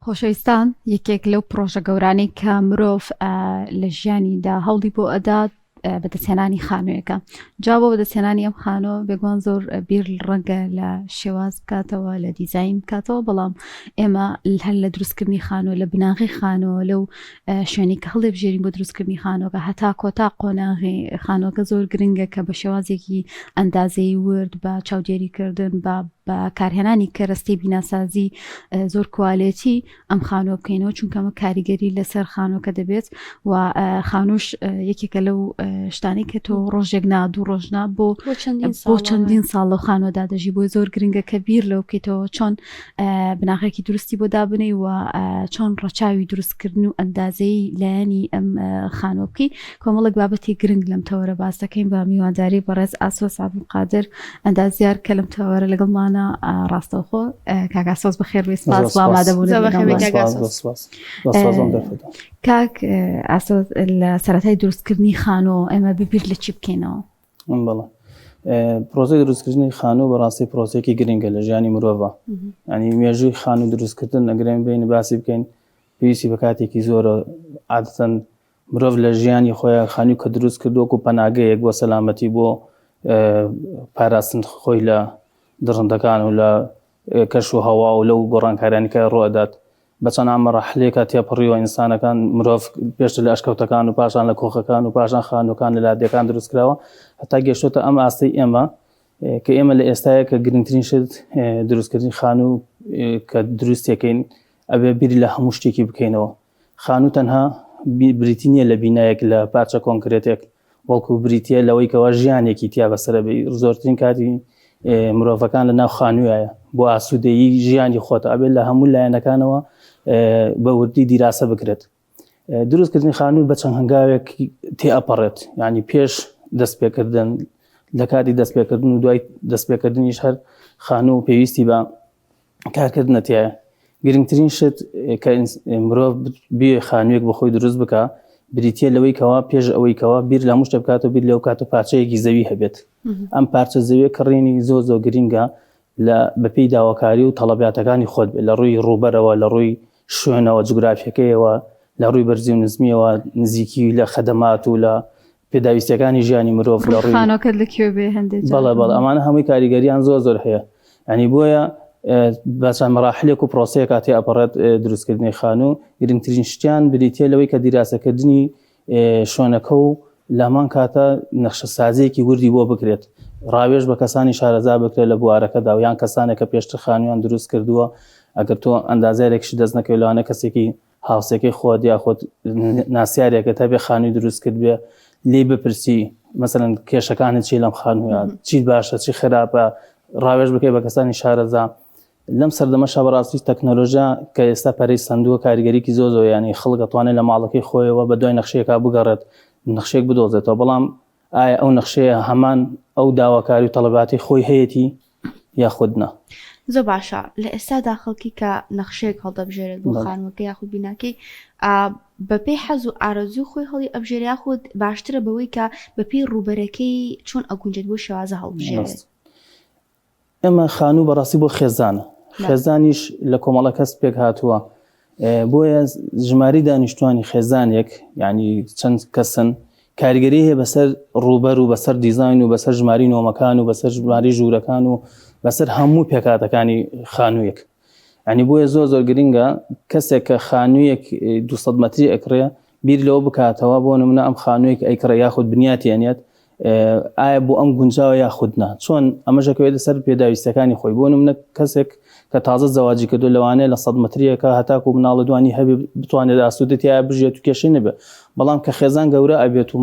خۆشەویستان یەکێک لەو پرۆژە گەورانەی کە مرۆڤ لە ژیانیدا هەوڵی بۆ ئەدات بەدەستهێنانی خانوویەکە. جا بۆ بەدەستهێنانی ئەم خانۆ بێگومان زۆر بیر ڕەنگە لە شێواز بکاتەوە، لە دیزاین بکاتەوە، بەڵام ئێمە هەر لە دروستکردنی خانۆ، لە بناغی خانۆ، لەو شوێنی کە هەڵێ بژێرین بۆ دروستکردنی خانۆکە هەتا کۆتا قۆناغی خانۆکە زۆر گرنگە کە بە شێوازێکی ئەندازەی ورد بە چاودێریکردن بە کارهێنانی کەرەستەی بیناسازی زۆر کوالێتی ئەم خانۆ بکەینەوە، چونکە ئەمە کاریگەری لەسەر خانۆکە دەبێت و خانوش یەکێکە لەو شتانی کە تۆ ڕۆژێک نا دوو ڕۆژنا بۆ چەندین ساڵ لەو خانۆدا دەژی، بۆی زۆر گرنگە کە بیر لەو بکەیتەوە چۆن بناغێکی دروستی بۆ دابنەی و چۆن ڕەچاوی دروستکردن و ئەندازەی لایەنی ئەم خانۆ بکەی. کۆمەڵێک بابەتی گرنگ لەم تەوەرە باس دەکەین بە میوانداری بەڕێز ئاسۆس عەبدولقادر ئەندازیار کە لەم تەوەرە لەگەڵمانە ڕاستەوخۆ. کاک ئاسۆس بەخێر بێ، سپاس بۆ ئامادەبوونت. کاک ئاسۆس لە سەرەتای دروستکردنی خانۆ ئێمە ببیر لە چی بکەینەوە؟ بەڵێ پرۆسەی دروستکردنی خانوو بەڕاستی پرۆسەیەکی گرنگە لە ژیانی مرۆڤە. ینی مێژووی خانوو دروستکردن ئەگەرێن بین باسی بکەین پێویستی بە کاتێکی زۆرە. عادەتەن مرۆڤ لە ژیانی خۆیان خانووی کە دروست کردووەکو پەناگەیەک بۆ سەلامەتی، بۆ پاراستن خۆی لە دڕندەکان و لە کەش و هەوا و لەو گۆڕانکارانی کە ڕۆدات. بەچەند مەراحلێکە تێپەڕیوە ئینسانەکان، مرۆڤ پێشتر لە ئەشکەوتەکان و پاشان لە کۆخەکان و پاشان خانووەکان لە لادێکان دروستکراوە، هەتا گەشتۆتە ئەم ئاستەی ئێمە کە ئێمە لە ئێستاە کە گرنگترین شت دروستکردنی خانوو کە دروستەکەین ئەبێ بیری لە هەموو شتێکی بکەینەوە. خانوو تەنها بریتی نییە لە بینایەک لە پارچە کۆنکرێتێک، وەڵکو بریتە لەوەی کەەوە ژیانێکی تیا بەسەرە بێ. زۆرترین کاتی مرۆڤەکان لە ناو خانوویایە بۆ ئاسوودەیی ژیانی خۆتە، ئەبێت لە هەموو لایەنەکانەوە بە وردی دیراسە بکرێت. دروستکردنی خانووی بە چەند هەنگاوێک تێئەپەڕێت، ینی پێش دەستپێکردن، لە کاتی دەستپێکردن و دوای دەستپێکردنیش هەر خانوو پێویستی بە کارکردنەتیایە. گرنگترین شت کە مرۆڤ بێ خانوویەک بە خۆی دروست بکە بریتە لەوەی کەوا پێش ئەوەی کەوا بیر لە هەموو شتە بکاتەوە، بیر لەو کاتە پارچەیەکی زەوی هەبێت. ئەم پارچە زەویە کڕینی زۆر گرنگە لە بەپێی داواکاری و تەڵەبیاتەکانی خۆت بێت، لە ڕووی ڕووبەرەوە، لە ڕووی شوێنەوە جوگرافیەکەیەوە، لە ڕووی بەرزی و نزمیەوە، نزیکی لە خەدەمات و لە پێداویستەکانی ژیانی مرۆڤ لە ڕووی خانۆکەت لەکوێ بێ هەندێک. بەڵێ ئەمانە هەمووی کاریگەریان زۆر هەیە. ینی بۆیە بەچەند مەراحلێک و پرۆسەیەک کاتی ئەپەڕێت دروستکردنی خانوو، گرنگترین شتیان بریتە لەوەی کە دیراسەکردنی شوێنەکە و لەمان کاتە نەخشەسازیەکی وردی بۆ بکرێت. ڕاوێژ بە کەسانی شارەزا بکرێت لە بوارەکەدا و یان کەسانێک کە پێشتر خانوویان دروست کردووە. ئەگەر تۆ ئەندازارێکشی دەست نەکەوێت لەوانە کەسێکی هاوسێکی خۆت یاخۆت ناسیارێکە تا بێ خانووی دروست کرد بێ لێ بپرسی مەسەلەن کێشەکانت چی لەم خانوویە، چی باشە چی خراپە، ڕاوێژ بکەی بە کەسانی شارەزا. لەم سەردەمەشە بەڕاستی تەکنۆلۆژیا کە ئێستا پەرەی سندووە کاریگەریکی زۆر، ینی خەڵک دەتوانێت لە ماڵەکەی خۆیەوە بە دوای نەخشەیەکا بگەڕێت، نەخشەیەک بدۆزێتەوە. بەڵام ئایا ئەو نەخشەیە هەمان ئەو داواکاری و تەڵەباتی خۆی هەیەی یاخودنا؟ زۆر باشە. لە ئێستادا خەڵکی کە نەخشەیەک هەڵدەبژێرێت بۆ خانووەکە یاخود بیناکەی بەپێی حەز و ئارەزوو خۆی هەڵی ئەبژێر، یاخود باشترە بەوەی کە بەپێی ڕووبەرەکەی چۆن ئەگونجێت بۆ شێوازە هەڵبژێرێت؟ ئێمە خانوو بەڕاستی بۆ خێزانە، خێزانیش لە کۆمەڵە کەس پێک هاتووە. بۆیە ژماری دانیشتوانی خێزانێک، ینی چەند کەسن کاریگەری هەیە بەسەر ڕووبەر و بەسەر دیزاین و بەسەر ژماری نۆمەکان و بەسەر ژماری ژوورەکان و بەسەر هەموو پێکاتەکانی خانوویەک. ینی بۆیە زۆر گرنگە کەسێک کە خانوویەک 200 مەتری ئەکرێ بیر لەوە بکاتەوە بۆ نمونە ئەم خانوویەک ئەیکڕە یاخود بنیاتیانێت ئایا بۆ ئەم گونجاوە یاخودنا، چۆن ئەمەژەکەوێت سەر پێداویستەکانی خۆی. بۆ نمونە کەسێک کە تازە زەواجی کردو لەوانەیە لە 100 مەتریەکە هەتاکو مناڵە دوانی هەبێ بتوانێت ئاسوودەتیایە بژێت و کێشەی نەبێت. بەڵام کە خێزان گەورە ئەبێت و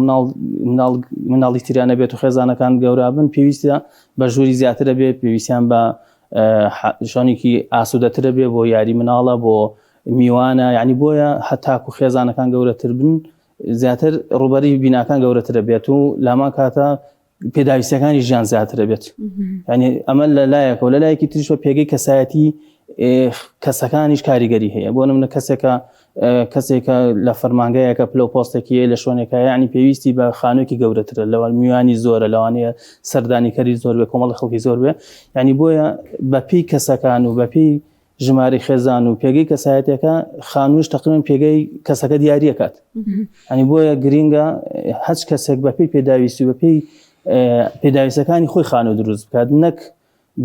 مناڵی تیرانە بێت و خێزانەکان گەورە بن، پێویستە بە ژووری زیاترە بێ، پێویستیان بە شانێکی ئاسوودەترە بێ بۆ یاری مناڵە، بۆ میوانە. ینی بۆیە هەتاکو خێزانەکان گەورەتر بن، زیاتر ڕوبەری بیناکان گەورەترە بێت و لامان کاتە پێداویستەکانی ژیان زیاترە بێت. ینی ئەمە لە لایەکە و لە لایەکی تریشوە پێگەی کەسایەتی کەسەکانیش کاریگەری هەیە. بۆ نمونە کەسێکە لە فەرمانگەیەکە پلە پۆستێکی لە شوێنێکە، ینی پێویستی بە خانوویەکی گەورەترە، لەوە میوانی زۆرە، لەوانەیە سەردانیکەری زۆر بێ، کۆمەڵی خەڵکی زۆر بێ. ینی بۆیە بەپێی کەسەکان و بەپێی ژماری خێزان و پێگەی کەسایەتەکە خانوویش تقریبا پێگەی کەسەکە دیاریەکات. ئەنی بۆیە گرینگە هەچ کەسێک بەپێی پێداویستی و بەپێی پێداویستەکانی خۆی خانوو دروست بکات، نەک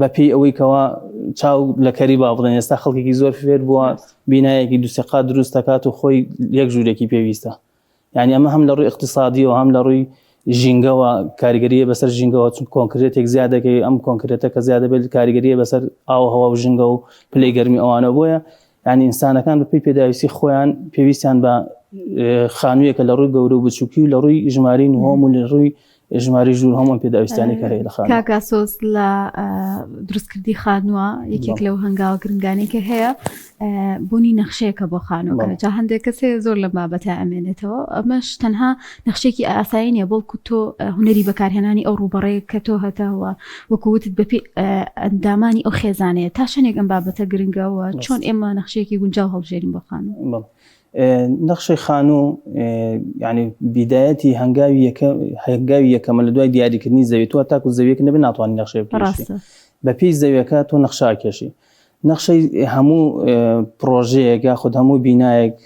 بەپێی ئەوەی کەوا چاو لە کەری با بڵێن. ئێستا خەڵکێکی زۆر فێر بووە بینایەکی دووسێقا دروست دەکات و خۆی یەک ژوورێکی پێویستە. یعنی ئەمە هەم لە ڕووی اقتصادی و هەم لە ڕووی ژینگەوە کاریگەریە بەسەر ژینگەوە، چون کۆنکرێتێک زیادەکەی ئەم کۆنکرێتە کە زیادە بێت کاریگەریە بەسەر ئاوهەوا و ژینگە و پلەی گەرمی ئەوانە. بۆیە یعنی ئینسانەکان بەپێی پێداویستی خۆیان پێویستیان بە خانوویەکە لە ڕووی گەورە و بچووکی و لە ڕووی ژماری نهۆم و لە ڕووی ژماری ژوور هەموو پێداویستیانی کە هەیە لە خانوو. کاکا سۆز لە دروستکردی خانووە یەکێک لەو هەنگاوە گرنگانەی کە هەیە بوونی نەخشەیەکە بۆ خانووەکە. جا هەندێک کەسێ زۆر لە بابەتە ئەمێنێتەوە، ئەمەش تەنها نەخشێکی ئاسایی نیە، بەڵکو تۆ هونەری بەکارهێنانی ئەو ڕووبەڕەیە کە تۆ هەتاوە وەکووتت بەپێ ئەندامانی ئەو خێزانەیە تا شوێنێک ئەم بابەتە گرنگەوە چۆن ئێمە نەخشەیەکی گونجاو هەڵبژێرین بۆ خانوو. نەخشەی خانوو یعنی بیدایەتی هەنگاوی یەکەمە لە دوای دیاریکردنی زەوی. تۆ تاکو زەویەک نەبێت ناتوانانی نەخشە بکێشی، بەپێی زەویەکە تۆ نەخشا کێشی. نەخشەی هەموو پرۆژەیەک یاخود هەموو بینایەک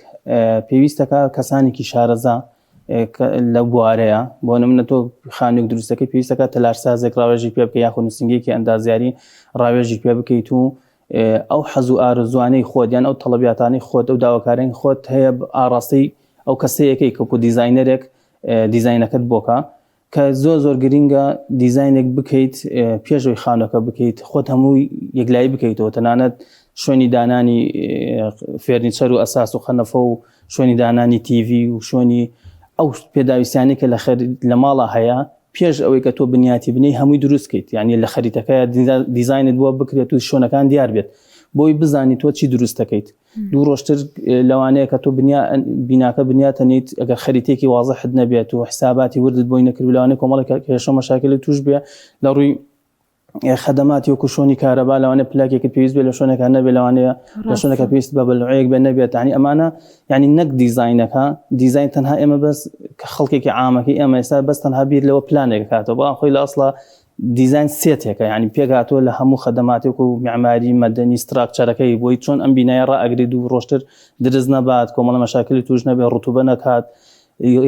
پێویستەکە کەسانێکی شارەزا لە بوارەیە. بۆ نمونە تۆ خانوویەک دروستەکەی پێویستەکە تەلارسازێک ڕاوێژی پێ بکەیت یاخود نووسنگێکی ئەندازیاری ڕاوێژی پێ بکەیت و ئەو حەز و ئارزوانەی خۆت یان ئەو تەڵەبیاتانی خۆت ئەو داواکارین خۆت هەیە ئاڕاستی ئەو کەسەیەکەی کەکو دیزاینەرێک دیزاینەکەت بۆکە کە زۆر گرینگە دیزاینێک بکەیت پێشەوەی خانووەکە بکەیت، خۆت هەمووی یەکلایی بکەیتەوە، تەنانەت شوێنی دانانی فێرنیچەر و ئەساس و خەنەفە و شوێنی دانانی تیڤی و شوێنی ئەو پێداویستیانی کە لە ماڵە هەیە پێش ئەوەی کە تۆ بنیاتی بنەی هەمووی دروستکەیت. یعنی لە خەریتەکە دیزاینت بووە بکرێت و شوێنەکان دیار بێت بۆی بزانی تۆ چی دروست دەکەیت. دوو ڕۆژتر لەوانەیە کە تۆ بیناکە بنیاتەنیت ئەگەر خەریتێکی وازەحت نەبێت و حساباتی وردت بۆی نەکرد لەوانەیە کۆمەڵێک کێشە مەشاکلی توش بێ لە ڕووی خەدەماتی وەکو شۆنی کارەبا، لەوانەیە پلاکێکی پێویست بێت لە شوێنەکە نەبێت، لەوانەیە لە شوێنەکە پێویست بە بەلوعەیەک بێ نەبێت. یعنی ئەمانە یعنی نەک دیزاینەکە دیزاین تەنها ئێمە بەس کە خەڵکێکی عامەکەی ئێمە ئێستا بەس تەنها بیر لەوە پلانێک کاتەوە، بەڵام خۆی لە ئەسڵا دیزاین سێتێکە، یعنی پێگاتۆ لە هەموو خەدەماتێک و معماری مەدەنی ستراکچەرەکەی بۆی چۆن ئەم بینایە ڕائەگرێت و ڕۆشتر درز نەبات، کۆمەڵە مەشاکلی توش نەبێت، ڕوتوبە نەکات،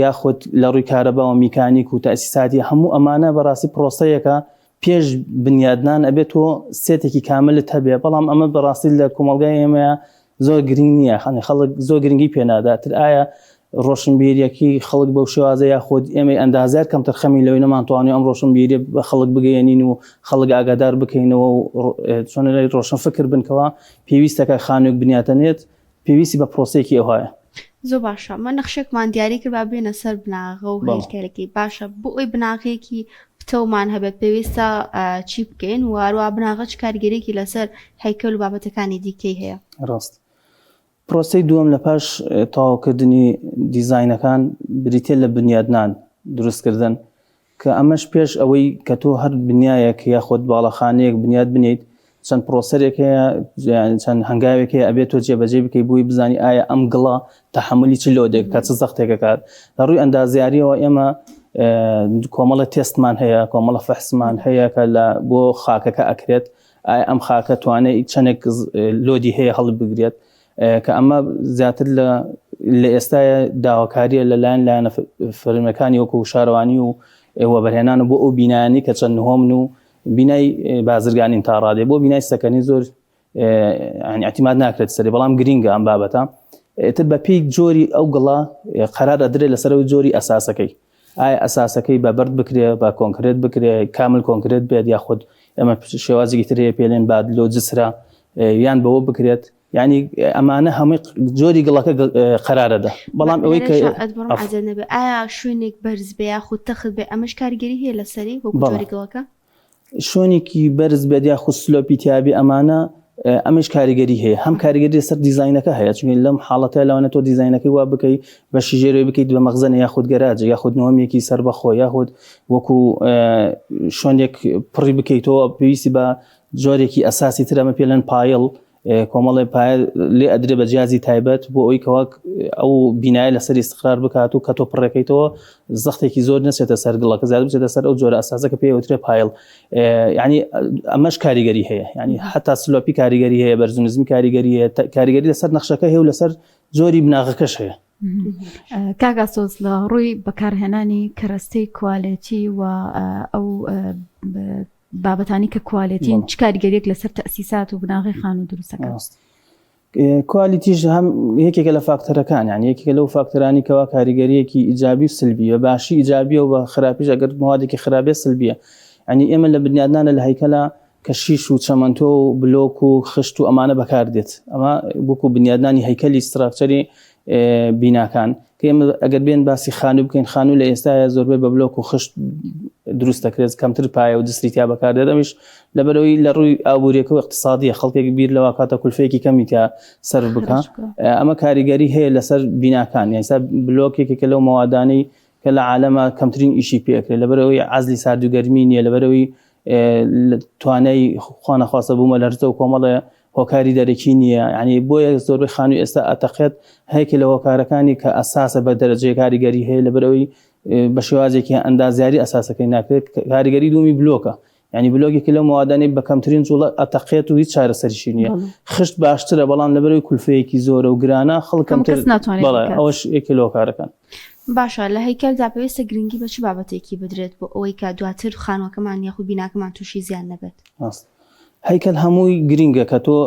یاخود لە ڕووی کارەبا و میکانیک و تەسیساتی هەموو ئەمانە بەڕاستی پرۆسەیەکە پێش بنیادنان ئەبێت تۆ سێتێکی کاملت هەبێ. بەڵام ئەمە بەڕاستی لە کۆمەلگای ئێمەیە زۆر گرنگ نییە، خەڵک زۆر گرنگی پێناداتر. ئایا ڕۆشنبیریەکی خەڵک بەو شێوازە یاخود ئێمە ئەندازار کەم تەرخەمی لەوەی نەمانتوانێت ئەم ڕۆشنبیری بە خەڵک بگەیەنین و خەڵک ئاگادار بکەینەوە و چۆن ڕۆشن فکر بنکەوە پێویستەکە خانوویەک بنیاتەنێت پێویستی بە پرۆسەیەکی ئەوەیە. زۆر باشە. من نەخشێکمان دیاری کرد با بێنە سەر بناغە و هێلکەرەکەی باشە بۆ ئەوی بناغەیەکی پتەومان هەبێت پێویستە چی بکەین و هەروە بناغە چ کاریگەریەکی لەسەر هەیکەل و بابەتەکانی دیکەی هەیە. ڕاست. پرۆسەی دووەم لە پاش تەواوکردنی دیزاینەکان بریتێ لە بنیادنان دروستکردن کە ئەمەش پێش ئەوەی کە تۆ هەر بنیایەک یاخود باڵەخانەیەک بنیاد بنیت چەند پرۆسەرێک هەیە، چەند هەنگاوێک هەیە ئەبێت تۆ جێبەجێ بکەی بووی بزانی ئایا ئەم گڵە تەحملی چ لۆدێک کە چ زەختێکەکات. لە ڕووی ئەندازیاریەوە ئێمە کۆمەڵە تێستمان هەیە، کۆمەڵە فەحسمان هەیە کە بۆ خاکەکە ئەکرێت ئایا ئەم خاکە توانێت چەندێک لۆدی هەیە هەڵ بگرێت کە ئەمە زیاتر لە ئێستاە داواکاریە لەلایەن لایەنە فەرمەکانی وەکو شارەوانی و وەبەرهێنان بۆ ئەو بینایانی کە چەند نهۆمن و بینای بازرگانین تا ڕادێ بۆ بینای سەکەنی زۆر اعتیماد ناکرێت سەری، بەڵام گرینگە ئەم بابەتە. تر بە پێی جۆری ئەو گڵە قەرار ئەدرێت لەسەر جۆری ئەساسەکەی، ئایا ئەساسەکەی بە بەرد بکرێ بە کۆنکرێت بکرێ کامل کۆنکرێت بێت یاخود ئەمە شێوازێکی ترەیە پێڵێن بعد لۆ جسرە یان بەوە بکرێت. یعنی ئەمانە هەمووی جۆری گڵەکە قەرارەدا. بەڵام ئەوەی کە ئایا شوێنێک بەرز بێ یاخود تەخت بێ ئەمەش کاریگەری هەیە لەسەری وەکو جۆری گڵەکە؟ شوێنێکی بەرز بێت یاخود سلۆپی تیابی ئەمانە ئەمەش کاریگەری هەیە، هەم کاریگەری سەر دیزاینەکە هەیە، چون لەم حاڵەتە لەوانێت تۆ دیزاینەکەی وا بکەیت بەشی ژێرەوەی بکەیت بە مەخزەنە یاخود گەراجە یاخود نهۆمێکی سەربەخۆ یاخود وەکو شوێنێک پڕی بکەیتەوە پێویستی بە جۆرێکی ئەساسی تر ئەمە پێڵێن پایڵ کۆمەڵی پایە لێ ئەدرێ بە جیازی تایبەت بۆ ئەوی کەوا ئەو بینایە لەسەر استقرار بکات و کە تۆ پڕەکەیتەوە زەختێکی زۆر نەچێتە سەر گڵەکە زیاد بچێتە سەر ئەو جۆرە ئەساسە کە پێوترێ پایل. یعنی ئەمەش کاریگەری هەیە، یعنی حتا سلۆپی کاریگەری هەیە، بەرزنزمی کاریگەری هەیە، کاریگەری لەسەر نەخشەکە هەیە و لەسەر جۆری بناغەکەش هەیە. کاگا سۆز لە ڕووی بەکارهێنانی کەرەستەی کوالێتی و ئەو بابەتانی کە کوالێتین چ کاریگەریەک لەسەر تەسیسات و بناغی خان و دروستەکە؟ کوالیتیش هەم یەکێکە لە فاکتەرەکان، یعنی یەکێکە لەو فاکتەرانی کەوا کاریگەریەکی ئیجابی و سلبی و باشی ئیجابیە و بە خراپیش ئەگەر موادێکی خراپێ سلبیە. یعنی ئێمە لە بنیادنانە لە هەیکەلا کە شیش و چەمەندۆ و بلۆک و خشت و ئەمانە بەکاردێت، ئەمە بووکو بنیادنانی هەیکەلی ستراکچەری بیناکان کە ئێمە ئەگەر بێن باسی خانوو بکەین، خانوو لە ئێستاە زۆربەی بە بلۆک و خشت دروست دەکرێت، کەمتر پایە و دستریتیا بەکاردێت. ئەمیش لەبەرەوەی لە ڕووی ئابوووریەکە و اقتصادیە خەڵکێک بیر لەوە کاتە کولفەیەکی کەمی تا سەرف بکە. ئەمە کاریگەری هەیە لەسەر بیناکان، یعنی بلۆکێکێکە لەو مەوادانەی کە لە عالەمە کەمترین ئیشی پێکرێت، لەبەرەوەی عەزلی ساردوگەرمی نییە، لەبەرەوەی توانای خوانەخواستە بوومە لەرزە و کۆمەڵە هۆکاری دەرەکی نییە. یعنی بۆیە زۆربەی خانووی ئێستا ئەتەقێت هەیەکی لە هۆکارەکانی کە ئەساسە بە دەرەجەی کاریگەری هەیە، لەبەرەوەی بە شێوازێکی ئەندازیاری ئەساسەکەی ناکرێت. کاریگەری دومی بلۆکە، یعنی بلۆکێکی لەو مەوادانەی بە کەمترین جوڵە ئەتەقێت و هیچ چارەسەریشی نییە. خشت باشترە بەڵام لەبەرەوەی کولفەیەکی زۆرە و گرانە خەڵک کەمتر ئەوەش یەکێ لە هۆکارەکان. باشە لە هەیکەلدا پێویستە گرنگی بە چ بابەتێکی بدرێت بۆ ئەوەی کە دواتر خانووەکەمان یاخود بیناکەمان تووشی زیان نەبێت؟ هەیکەل هەمووی گرنگە کە تۆ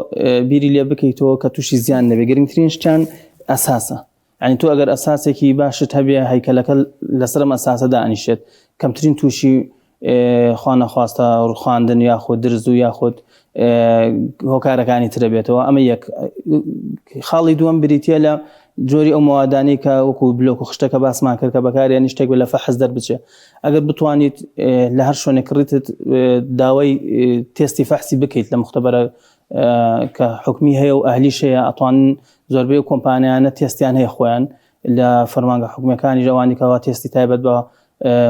بیری لێ بکەیتەوە کە تووشی زیان نەبێت. گرنگترین شتیان ئەساسە، یعنی تۆ ئەگەر ئەساسێکی باشت هەبێ هەیکەلەکە لەسەرم ئەساسە دانیشێت، کەمترین تووشی خوانەخواستە ڕوخاندن یاخود درز و یاخود هۆکارەکانی ترە بێتەوە. ئەمە یەک. خاڵی دووەم بریتە لە جۆری ئەو مەوادانی کە وەکو بلۆک و خشتەکە باسمان کرد کە بەکاریان شتێک لە فەحز دەربچێ. ئەگەر بتوانیت لە هەر شوێنێک ڕیتت داوای تێستی فەحسی بکەیت لە مختبەرە کە حکمی هەیە و ئەهلیش هەیە، ئەتوانن زۆربەی و کۆمپانیانە تێستیان هەیە خۆیان لە فەرمانگە حکومیەکانی ژەوانی کەوا تێستی تایبەت بە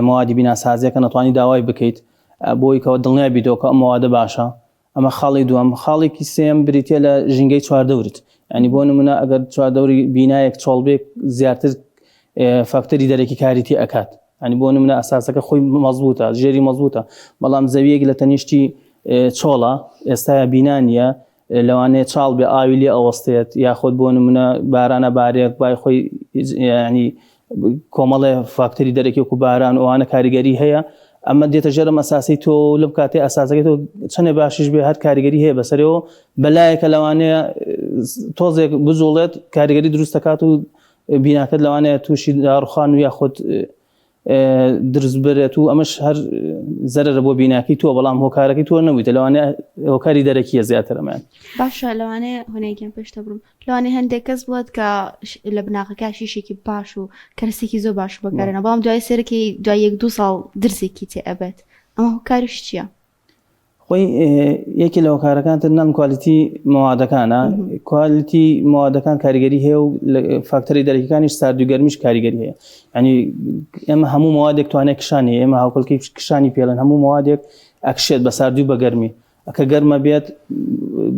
موادی بیناسازیەکە نەتوانی داوای بکەیت بۆی کەەوە دڵنیای بیتەوە کە ئەم موادە باشە. ئەمە خاڵی دووەم. خاڵێکی سێم بریتە لە ژینگەی چواردەورت، ینی بۆ نمونە ئەگەر چواردەوری بینایەک چۆڵبێک زیاتر فاکتەری دەرەکی کاریتی ئەکات، ینی بۆ نمونە ئەساسەکە خۆی مەزبوطە، ژێری مەزبوطە، بەڵام زەویەک لە تەنیشتی چۆڵە ئێستا بینانیە لەوانەیە چاڵ بێ ئاوی لێ ئەوەستێت، یاخود بۆ نمونە بارانە بارێک بای خۆی ینی کۆمەڵێ فاکتەری دەرەکی وەکو باران ئەوانە کاریگەری هەیە. ئەمە دێتە ژەرم ئەساسی تۆ لەم کاتێ ئەساسەکەی تۆ چەندێ باشیش بێ هەر کاریگەری هەیە بەسەرەوە بەلایەکە لەوانەیە تۆزێک بجوڵێت کاریگەری دروست دەکات و بیناکەت لەوانەیە تووشی داڕوخان و یاخود درز بێت و ئەمەش هەر زەرەرە بۆ بیناکی تۆ، بەڵام هۆکارەکەی تۆ نەبوویتە، لەوانەیە هۆکاری دەرەکیە زیاتر ئەمان. باشە لەوانەیە هۆنێکیان پێشتە بڕم، لەوانەیە هەندێک کەس بڵێت کە لە بناغەکە شیشێکی باش و کەرسێکی زۆر باش بەکارێنە، بەڵام دوای سێرەکی دوای 1-2 ساڵ درزێکی تێ ئەبێت. ئەمە هۆکاریش چییە؟ خۆی یەکی لە هۆکارەکانتر نام کوالیتی مەوادەکانە. کوالیتی مەوادەکان کاریگەری هەیە و فاکتەری دەرەکیەکانیش ساردوگەرمیش کاریگەری هەیە. ینی ئێمە هەموو مەوادێک توانێت کشانی، ئێمە هاوکەڵکی کشانی پێڵێن هەموو مەوادێک ئەکشێت بە ساردوی بە گەرمی، ئەکە گەرمە بێت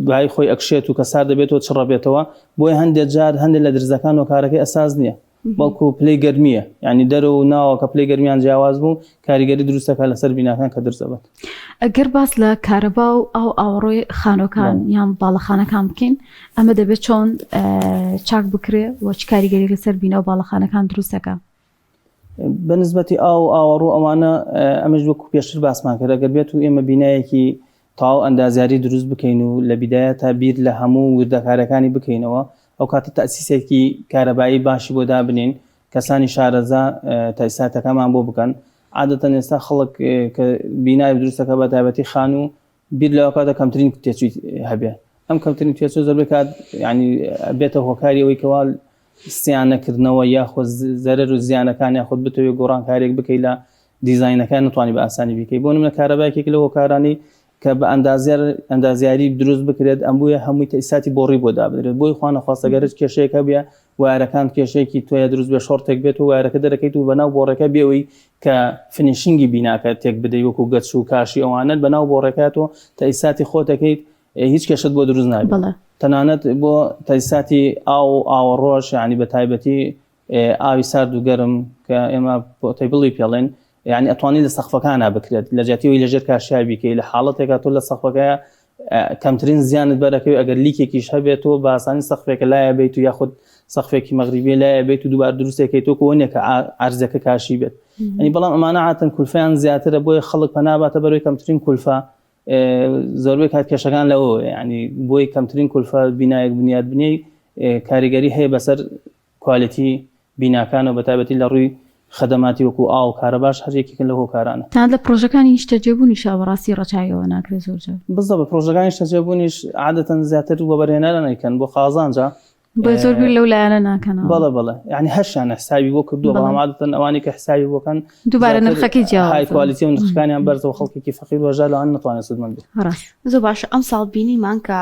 بای خۆی ئەکشێت و کە سارد دەبێتەوە چڕە بێتەوە. بۆیە هەندێک جار هەندێک لە درزەکان هۆکارەکەی ئەساس نییە، بەڵکو پلەی گەرمیە، ینی دەرەوە و ناوە کە پلەی گەرمیان جیاواز بوو کاریگەری دروستەکە لەسەر بیناکان کە درزەبێت. ئەگەر باس لە کارەبا و ئەو ئاوڕۆی خانۆکان یان باڵەخانەکان بکەین، ئەمە دەبێت چۆن چاک بکرێ و چ کاریگەری لەسەر بینە و باڵەخانەکان دروستەکە؟ بەنسبەتی ئاوڕۆ ئەوانە ئەمەش وەکو پێشتر باسمان کرد، ئەگەر بێت و ئێمە بینایەکی تاو ئەندازیاری دروست بکەین و لە بیدایە تا بیر لە هەموو وردەکارەکانی بکەینەوە، ئەو کاتە تەسیسێکی کارەبایی باشی بۆ دابنین، کەسانی شارەزا تەسیساتەکەمان بۆ بکەن. عادەتەن ئێستا خەڵک کە بینای دروستەکە بە تایبەتی خانوو بیر لەوە کاتە کەمترین تێچووی هەبێ. ئەم کەمترین تێچوو زۆربەی کات ینی بێتە هۆکاری ئەوەی کەوا سیانەکردنەوە یاخود زەرەر و زیانەکان یاخود بتەوێت گۆڕانکاریێک بکەیت لە دیزاینەکان نتوانانی بە ئاسانی بکەیت. بۆ نمونە کارەبایەکێک لە هۆکارانی کە بە ئەندازیاری دروست بکرێت، ئەم بووە هەمووی تەسیساتی بۆڕی بۆ دابدرێت، بۆی خوانەخواستەگەرت کێشەیەک هەبێ وایرەکان کێشەیەکی تۆیە دروست بێ شۆڕتێک بێت و وایرەکە دەرەکەیت و بەناو بۆڕەکە بێەوەی کە فنیشینگی بیناکە تێک بدەی وەکو گەچ و کاشی ئەوانت بەناو بۆڕێکاتەوە تەسیساتی خۆتەکەیت هیچ کێشت بۆ دروست نابێت بەڵێ تەنانەت بۆ تەجیساتی ئاوەڕۆژ ینی بە تایبەتی ئاوی سارد و گەرم کە ئێمە پۆتەیبڵی پێڵێن یعنی ئەتوانانی لە سەقفەکانە بکرێت لە جاتیەوەی لەژێر کاشای بیکەی لە حاڵەتێکا تۆ لە سەقفەکەیە کەمترین زیانت بەرەکەی ئەگەر لیکێکیش هەبێتەوە بە ئاسانی سەقفێکە لایە بێت و یاخود سەقفێکی مەغریبی لایە بێت و دووبار دروستێکیتۆ کۆنێکە عەرزەکە کاشی بێت ئەنی بەڵام ئەمانە عاتەن کولفەیان زیاترە بۆی خەڵک پەناباتە بەرەوەی کەمترین کولفە زۆربەی کات کێشەکان لەوە ینی بۆی کەمترین کولفە بینایەک بنیاد بنی کاریگەری هەیە بەسەر کوالیتی بیناکان و بەتایبەتی لە ڕووی خدماتی وەکو ئاو کارەباش هەرێکێکن لە هۆکارانە تان لە پرۆژەکانی شتەجێبوونی شاوەڕاستی ڕەچایەوە ناکرێت زۆرجار بزە بە پرۆژەکانی شتەجێبوونیش عادەتەن زیاتر بۆ بەرهێنانە نیکەن بۆ قازانجا بۆ زۆربیر لەو لایەنە ناکەنەوە بەڵێ ینی هەشیان حسابی بۆ کردووە بەڵام عادەتەن ئەوانی کە حسابی بۆکەن دووبارە نرخەکەی های جیاوازە کوالیتی و نرخەکانیان بەرزەوە خەڵکێکی فەقیر وەژە لەوان نتوانێت سودمەند بێت ڕاست زۆر باشە ئەم ساڵ بینیمان کە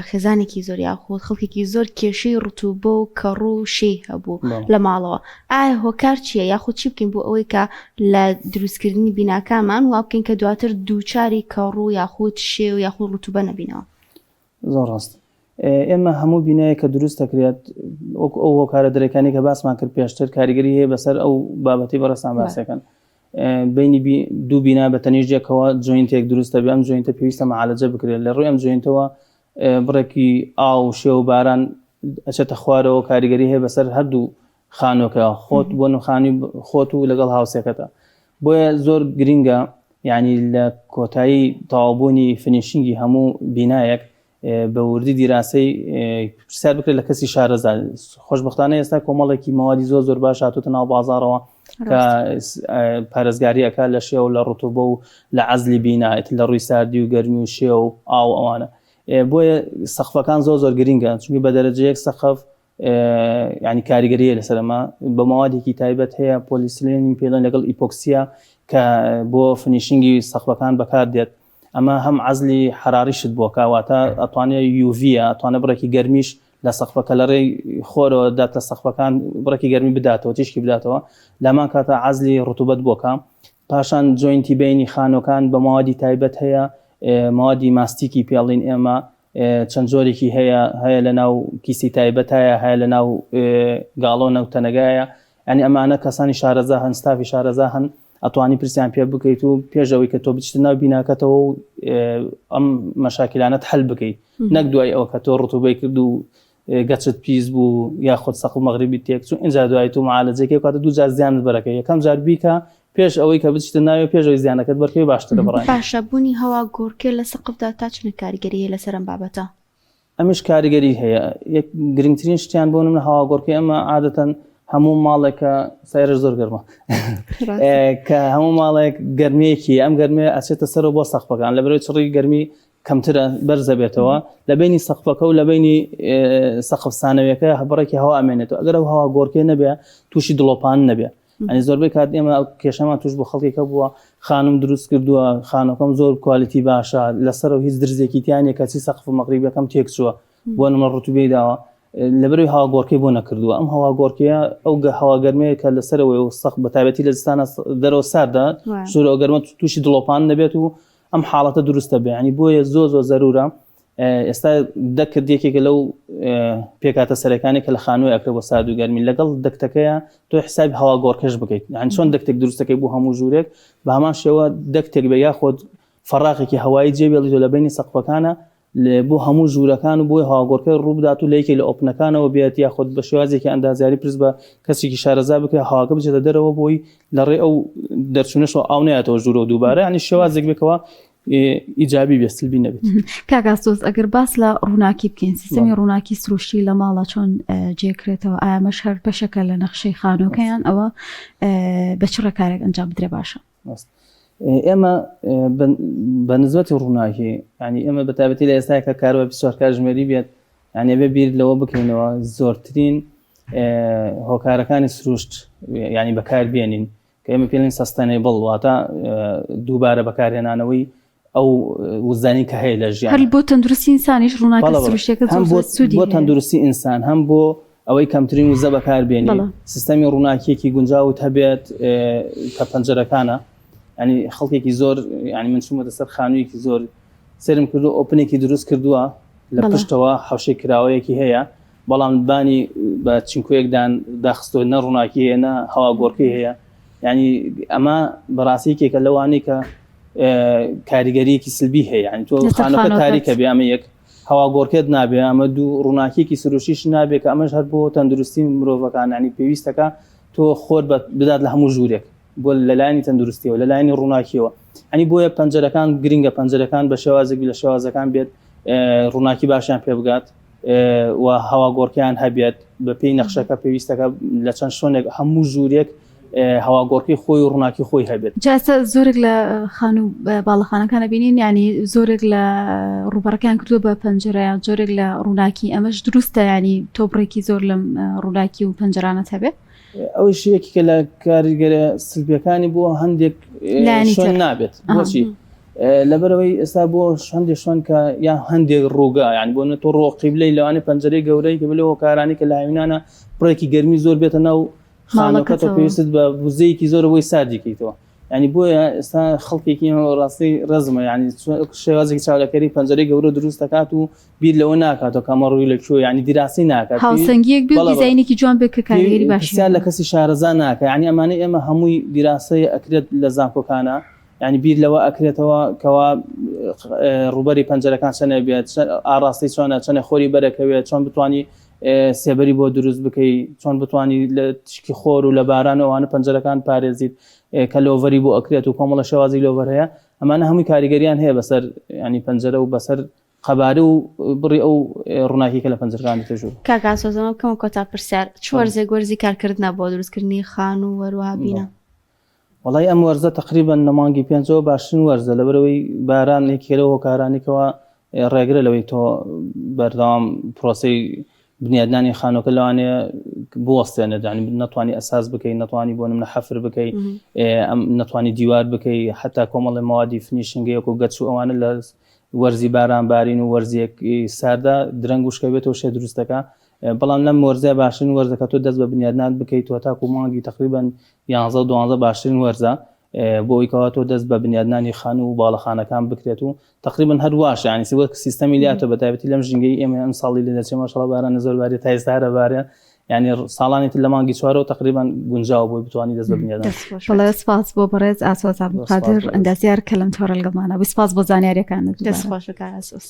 خێزانێکی زۆر یاخۆت خەڵکێکی زۆر کێشەی ڕوتوبە و کەڕوو و شێ هەبوو لە ماڵەوە ئایا هۆکار چییە یاخود چی بکەین بۆ ئەوەی کە لە دروستکردنی بیناکانمان وا بکەین کە دواتر دووچاری کەڕوو یاخود شێ و یاخود ڕوتوبە نەبینەوە زۆر ڕاست ئێمە هەموو بینایە کە دروست دەکرێت ئەو هۆکارە دەرەکانی کە باسمان کرد پێشتر کاریگەری هەیە بەسەر ئەو بابەتی بەڕێستان باسەکەن بینی دوو بینا بە تەنیژێکەوە جوینتێک دروستە بێ ئەم جوینتە پێویستە معالەجە بکرێت لە ڕووی ئەم جوینتەوە بڕێکی ئاو شێ و باران ئەچێتە خوارەوە کاریگەری هەیە بەسەر هەردوو خانۆکە خۆت بۆ نوخانی خۆت و لەگەڵ هاوسێکەکەتە بۆیە زۆر گرینگە یعنی لە کۆتایی تەواوبوونی فنیشینگی هەموو بینایەک بە وردی دیراسەی پرسیار بکرێت لە کەسی شارەزای خۆشبەختانە ئێستا کۆمەڵێکی مەوادی زۆر باش هاتوتە ناو بازاڕەوە کە پارێزگاری ئەکات لە شێ و لە ڕوتوبە و لە عەزلی بینایەت لە ڕووی ساردی و گەرمی و شێ و ئاو ئەوانە بۆیە سەقفەکان زۆر گرینگە چونکی بە دەرەجەیەک سەقف ینی کاریگەریە لەسەرما بە مەوادێکی تایبەت هەیە پۆلیسلێنی پێڵێن لەگەڵ ئیپۆکسیا کە بۆ فنیشینگی سەقفەکان بەکار دێت ئەمە هەم عەزلی حراریشت بۆ کاواتە ئەتوانێت یوڤە ئەتوانێت بڕێکی گەرمیش لە سەقفەکە لە ڕێی خۆرەوە دات لە سەقفەکان بڕێکی گەرمی بداتەوە تیشکی بداتەوە لەمان کاتە عەزلی ڕوتوبەت بۆکە پاشان جوینتی بینی خانۆکان بە مەوادی تایبەت هەیە مەوادی ماستیکی پێڵین ئێمە چەند جۆرێکی هەیە لە ناو کیسی تایبەتایە هەیە لە ناو گاڵۆ نەوتەنەگایە ینی ئەمانە کەسانی شارەزا هەن ستافی شارەزا هەن ئەتوانی پرسیان پێ بکەیت و پێشەوەی کە تۆ بچیتە ناو بیناکەتەوە و ئەم مەشاکلانت هەل بکەیت نەک دوای ئەوە کە تۆ ڕوتوبەی کرد و گەچت پیس بوو یاخود سەقف مەغریبی تێک چون اینجا دوای تو معالەجەکەی کاتە دوو جار زیانت بەرەکەی یەکەم جار بیکە پێش ئەوەی کە بچیتە ناوی پێشەوەی زیانەکەت بەرکەوی باشترە بڕای باشە بوونی هەوا گۆڕکێ لە سەقفدا تا چنە کاریگەری هەیە لەسەر ئەم بابەتە ئەمیش کاریگەری هەیە یەک گرنگترین شتیان بۆ من هەوا گۆڕکەی ئەمە عادەتەن هەموو ماڵێکە سایرش زۆر گەرمە کە هەموو ماڵێک گەرمەیەکی ئەم گەرمێ ئەچێتە سەر بۆ سەقفەکان لە بەرەوەی چڕی گەرمی کەمترە بەرزە بێتەوە لە بینی سەقفەکە و لە بینی سەقف سانەوەیەکە بڕێکی هەوا ئەمێنێتەوە ئەگەر ئەو هەوا گۆڕکێ نەبێ تووشی دڵۆپان نەبێ ئەنی زۆربەی کات ئێمە کێشەمان توش بۆ خەڵکێکە بووە خانم دروست کردووە خانۆکەم زۆر کوالیتی باشە لەسەرەوە هیچ درزێکی تیانێک کەچی سەقف مەغریبیەکەم تێک چووە بۆ نمە ڕوتوبەی داوە لەبەرەوەی هەوا گۆڕکەی بۆ نەکردووە ئەم هەوا گۆڕکەیە ئەو هەوا گەرمەیە کە لەسەرەوەی و سەق بە تایبەتی لە زستانە دەرەوە ساردا زۆر گەرمە تووشی دڵۆپان نەبێت و ئەم حاڵەتە دروستە بێ ینی بۆیە زۆر زەرورە ئێستا دەکردێکێکە لەو پێکاتە سەرەکانی کە لە خانووی ئەکرێ بۆ سارد و گەرمی لەگەڵ دەکتەکەیە تۆ حسابی هەوا گۆڕکەش بکەیت یان چۆن دەکتێک دروستەکەی بۆ هەموو ژوورێک بە هەمان شێوە دەکتێک بە یاخۆت فەراغێکی هەوایی جێبێڵیتۆ لە بینی سەقفەکانە بۆ هەموو ژوورەکان و بۆی هەواگۆڕکەی ڕوو بدات و لەیەکی لە ئۆپنەکانەوە بێت یاخۆت بە شێوازێکی ئەندازیاری پرس بە کەسێکی شارەزا بکرێت هەواکە بچێتە دەرەوە بۆی لەڕێ ئەو دەرچوونەشەوە ئاو نەیەتەوە ژوورە دووبارە ینی شێوازێک بێکەوە ئیجابی بێ سلبی نەبێت کاگاستۆز ئەگەر باس لە ڕووناکی بکەین سیستەمی ڕووناکی سروشتی لە ماڵە چۆن جێکرێتەوە ئامەش هەر بەشەکە لە نەخشەی خانۆکەیان ئەوە بە چ ڕێکارێک ئەنجام بدرێ باشە ئێمە بە نسبەتی ڕووناکی ینی ئێمە بە تایبەتی لە ئێستای کە کارەوە 24 کاتژمێری بێت یعنی بێ بیر لەوە بکەینەوە زۆرترین هۆکارەکانی سروشت ینی بەکار بێنین کە ئێمە پێڵین سەستەنێبڵ واتە دووبارە بەکارهێنانەوەی ئەو وزانی کە هەیە لە ژیان هەر بۆ تەندروستی ئینسانیش ڕووناکی سروشتەکە بۆ تەندروستی ئینسان هەم بۆ ئەوەی کەمترین وزە بەکار بێنین سیستەمی ڕووناکیەکی گونجاوت هەبێت کە پەنجەرەکانە ینی خەڵکێکی زۆر ینی من چوومەتە سەر خانوویەکی زۆر سرم کردو ئۆپنێکی دروست کردووە لە بەڵێ. پشتەوە حەوشەی کراوەیەکی هەیە بەڵام بانی بە چینکۆیەکدان داخستۆ نە ڕووناکی هەیە نە هەوا گۆڕکەی هەیە ینی ئەمە بەڕاستیکێکە لەوانەی کە کاریگەریەکی سلبی هەیە ینی تۆ لەسەر خانەکە خانەکەت. تاریکە بێ ئەمە یەک هەوا گۆڕکێت نابێ ئەمە دوو ڕووناکیێکی سروشیش نابێت کە ئەمەش هەر بۆ تەندروستی مرۆڤەکان ینی پێویستەکە تۆ خۆت بدات لە هەموو ژوورێک بۆ لەلایەنی تەندروستیەوە لەلایەنی ڕووناکیەوە ئەنی بۆیە پەنجەرەکان گرنگە پەنجەرەکان بە شێوازێکی لە شێوازەکان بێت ڕووناکی باشیان پێ بگات و هەوا گۆڕکیان هەبێت بە پێی نەخشەکە پێویستەکە لە چەند شوێنێک هەموو ژوورێک هەوا گۆڕکی خۆی و ڕووناکی خۆی هەبێت. جاسە زۆرێک لە خان و باڵەخانەکانە بینین ینی زۆرێک لە ڕوبەرەکان کردووە بە پەنجەرەیان جۆرێک لە ڕووناکی ئەمەش دروستە ینی تۆبڕێکی زۆر لەم ڕووناکی و پەنجەرانە هەبێت ئەوەی شەیەکی کە لە کاریگەرە سلبیەکانی بۆ هەندێک شوێن نابێت بۆچی لەبەرەوەی ئێستا بۆ هەندێک شوێن کە یان هەندێک ڕووگا یان بۆ نە تۆ ڕۆقیبلەی لەوانێ پەنجەرەی گەورەی کە بلەوە کارانی کە لە هاوینانە پڕێکی گەرمی زۆر بێتە ناو خانەکەتە پێویست بە بوزەیەکی زۆرەوەی سادیکەیتەوە ینی بۆیە ئێستا خەڵکێکی ڕاستی ڕزمە ینی شێوازێکی چاولەکەری پەنجەرەی گەورە دروست دەکات و بیر لەوە ناکاتەوە کەمە ڕووی لەکوێ ینی دیراسی ناکات هاوسەنگیەک بێ دیزاینێکی جوان بێ کە کاریگەری باشی لە کەسی شارەزا ناکە ینی ئەمانە ئێمە هەمووی دیراسەی ئەکرێت لە زانکۆکانە ینی بیر لەوە ئەکرێتەوە کەوا ڕوبەری پەنجەرەکان چەنە بێت ئاراستی چۆنە چەنە خۆری بەرەکەوێت چۆن بتوانی سێبەری بۆ دروست بکەی چۆن بتوانی لە تشکی خۆر و لە بارانەوەوانە پەنجەرەکان پارێزیت کە لۆڤەری بۆ ئەکرێت و کۆمەڵە شێوازی لۆڤەر هەیە ئەمانە هەمووی کاریگەریان هەیە بەسەر ینی پەنجەرە و بەسەر خەبارە و بڕی ئەو ڕووناکیکە لە پەنجەرەکانی تێژوو کاکاسۆزەمە بکەمە کۆتا پرسیار چوەرزێک وەرزی کارکردنا بۆ دروستکردنی خان و وەروەها بینە وڵی ئەم وەرزە تقریبا لە مانگی پێنجەوە باشترین وەرزە لەبەرەوەی بارانێکی لەوە کارانێکەوە ڕێگرە لەوەی تۆ بەردەوام پرۆسی بنیادنانی خانۆکە لەوانەیە بوەستێنێت ینی نەتوانی ئەساس بکەی نەتوانی بۆ نمونە حەفر بکەی نەتوانی دیوار بکەی حتا کۆمەڵی مەوادی فنیشنگەیەک و گەچ و ئەوانە لە وەرزی بارانبارین و وەرزیەکی ساردا درەنگ وشکە بێتەوە شێ دروستەکە بەڵام لەم وەرزە باشترین وەرزەکە تۆ دەست بە بنیادنان بکەیت و تاکو مانگی تقریبا 11 باشترین وەرزە بۆ ئەوەی تۆ دەست بە بنیادنانی خان و باڵەخانەکان بکرێت و تقریبا هەروەش ینی سیوە سیستەمی لاتە بە تایبەتی لەم ژینگەی ئێمە ئەم ساڵی لە دەچێت ماشەڵڵا باران زۆر بارێت تا ئێستارە بارێ ینی ساڵانی لە مانگی چوارەوە تقریبا گونجاو بۆی بتوانانی دەست بە بنیادنان. بەڵێ سپاس بۆ بەڕێز ئاسۆز عەبدولقادر ئەندازیار کە لەم تۆڕە لەگەڵمانە سپاس بۆ زانیاریەکانت. دەست خۆش بکە ئاسۆس.